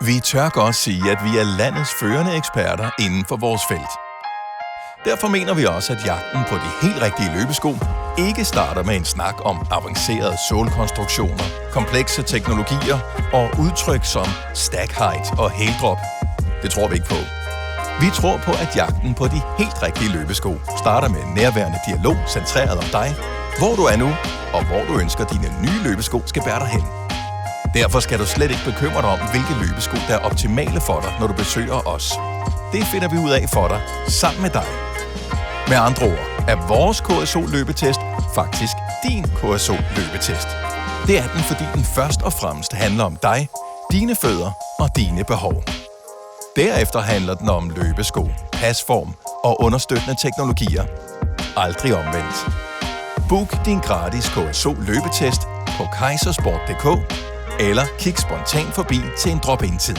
Vi tør godt sige, at vi er landets førende eksperter inden for vores felt. Derfor mener vi også, at jagten på de helt rigtige løbesko ikke starter med en snak om avancerede sålkonstruktioner, komplekse teknologier og udtryk som stack height og hældrop. Det tror vi ikke på. Vi tror på, at jagten på de helt rigtige løbesko starter med en nærværende dialog centreret om dig, hvor du er nu, og hvor du ønsker, at dine nye løbesko skal bære dig hen. Derfor skal du slet ikke bekymre dig om, hvilke løbesko, der er optimale for dig, når du besøger os. Det finder vi ud af for dig, sammen med dig. Med andre ord er vores KSO-løbetest faktisk din KSO-løbetest. Det er den, fordi den først og fremmest handler om dig, dine fødder og dine behov. Derefter handler den om løbesko, pasform og understøttende teknologier. Aldrig omvendt. Book din gratis KSO-løbetest på kaisersport.dk eller kig spontant forbi til en drop-in-tid.